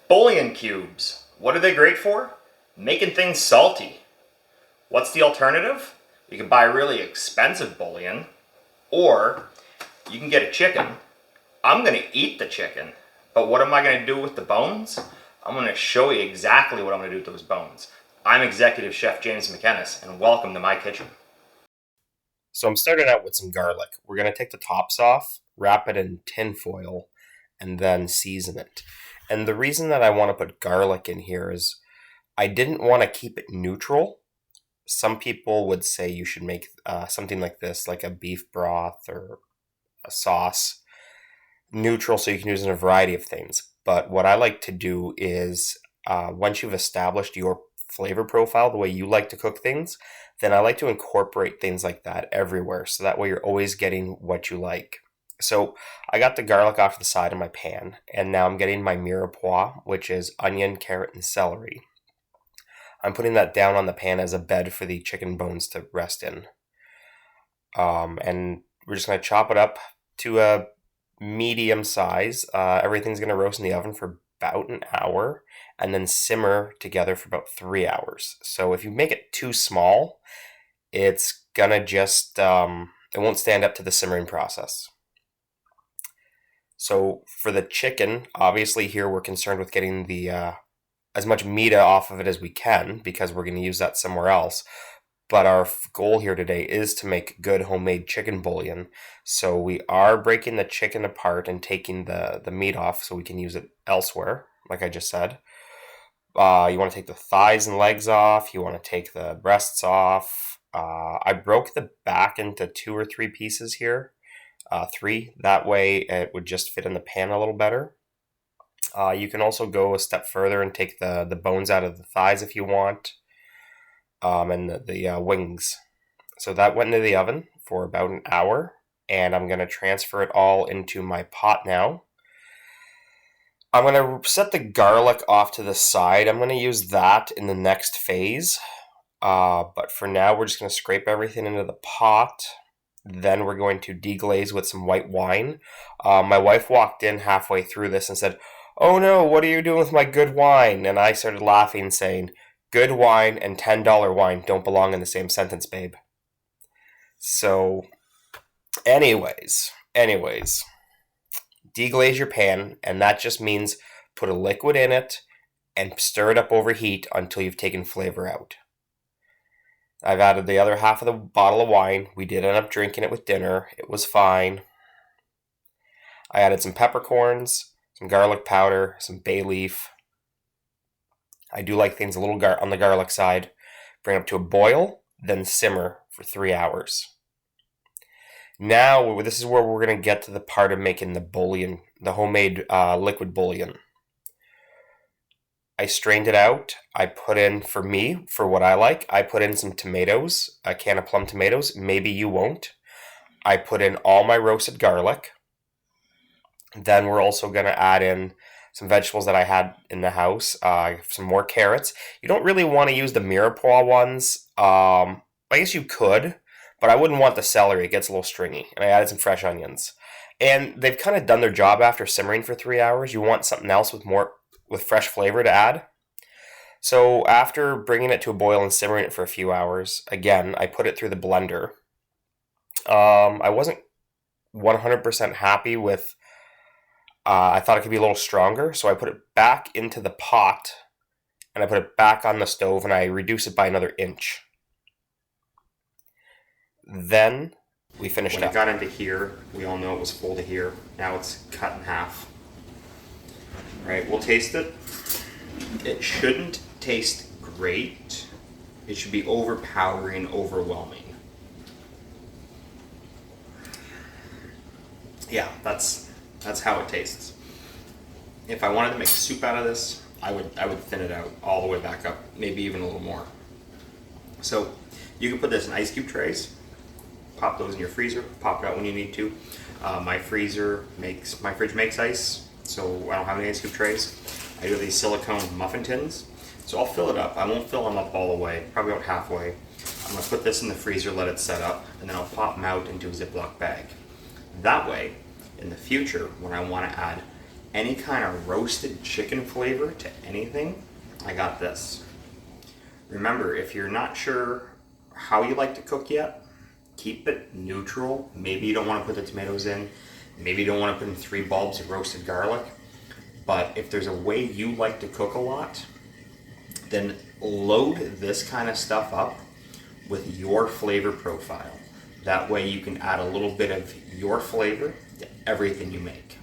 Bouillon cubes. What are they great for? Making things salty. What's the alternative? You can buy really expensive bouillon, or you can get a chicken. I'm gonna eat the chicken, but what am I gonna do with the bones? I'm gonna show you exactly what I'm gonna do with those bones. I'm Executive Chef James McKennis, and welcome to my kitchen. So I'm starting out with some garlic. We're going to take the tops off, wrap it in tin foil, and then season it. And the reason that I want to put garlic in here is I didn't want to keep it neutral. Some people would say you should make something like this, like a beef broth or a sauce, neutral so you can use it in a variety of things. But what I like to do is once you've established your flavor profile, the way you like to cook things, then I like to incorporate things like that everywhere. So that way you're always getting what you like. So I got the garlic off the side of my pan, and now I'm getting my mirepoix, which is onion, carrot, and celery. I'm putting that down on the pan as a bed for the chicken bones to rest in. And we're just going to chop it up to a medium size. Everything's going to roast in the oven for about an hour and then simmer together for about 3 hours. So if you make it too small, it's going to just, it won't stand up to the simmering process. So for the chicken, obviously here we're concerned with getting the as much meat off of it as we can because we're going to use that somewhere else. But our goal here today is to make good homemade chicken bouillon. So we are breaking the chicken apart and taking the meat off so we can use it elsewhere, like I just said. You want to take the thighs and legs off. You want to take the breasts off. I broke the back into 2 or 3 pieces here. 3. That way it would just fit in the pan a little better. You can also go a step further and take the bones out of the thighs if you want. And the wings. So that went into the oven for about an hour, and I'm going to transfer it all into my pot now. I'm going to set the garlic off to the side. I'm going to use that in the next phase. But for now, we're just going to scrape everything into the pot. Then we're going to deglaze with some white wine. My wife walked in halfway through this and said, "Oh no, what are you doing with my good wine?" And I started laughing, saying, "Good wine and $10 wine don't belong in the same sentence, babe." So, anyways, deglaze your pan, and that just means put a liquid in it and stir it up over heat until you've taken flavor out. I've added the other half of the bottle of wine. We did end up drinking it with dinner. It was fine. I added some peppercorns, some garlic powder, some bay leaf. I do like things a little on the garlic side. Bring it up to a boil, then simmer for 3 hours. Now, this is where we're going to get to the part of making the bouillon, the homemade liquid bouillon. I strained it out. I put in, for me, for what I like, I put in some tomatoes, a can of plum tomatoes. Maybe you won't. I put in all my roasted garlic. Then we're also going to add in some vegetables that I had in the house, some more carrots. You don't really want to use the mirepoix ones. I guess you could, but I wouldn't want the celery. It gets a little stringy. And I added some fresh onions. And they've kind of done their job after simmering for 3 hours. You want something else with fresh flavor to add. So after bringing it to a boil and simmering it for a few hours, again, I put it through the blender. I wasn't 100% happy with I thought it could be a little stronger, so I put it back into the pot, and I put it back on the stove, and I reduced it by another inch. Then we finished up. When it got into here, we all know it was full to here. Now it's cut in half. All right, we'll taste it. It shouldn't taste great. It should be overpowering, overwhelming. Yeah, that's how it tastes. If I wanted to make soup out of this, I would thin it out all the way back up, maybe even a little more. So you can put this in ice cube trays, pop those in your freezer, pop it out when you need to. My fridge makes ice, so I don't have any ice cube trays. I do these silicone muffin tins, so I'll fill it up. I won't fill them up all the way, probably about halfway. I'm gonna put this in the freezer, let it set up, and then I'll pop them out into a Ziploc bag. That way, in the future, when I want to add any kind of roasted chicken flavor to anything, I got this. Remember, if you're not sure how you like to cook yet, keep it neutral. Maybe you don't want to put the tomatoes in. Maybe you don't want to put in 3 bulbs of roasted garlic. But if there's a way you like to cook a lot, then load this kind of stuff up with your flavor profile. That way you can add a little bit of your flavor to everything you make.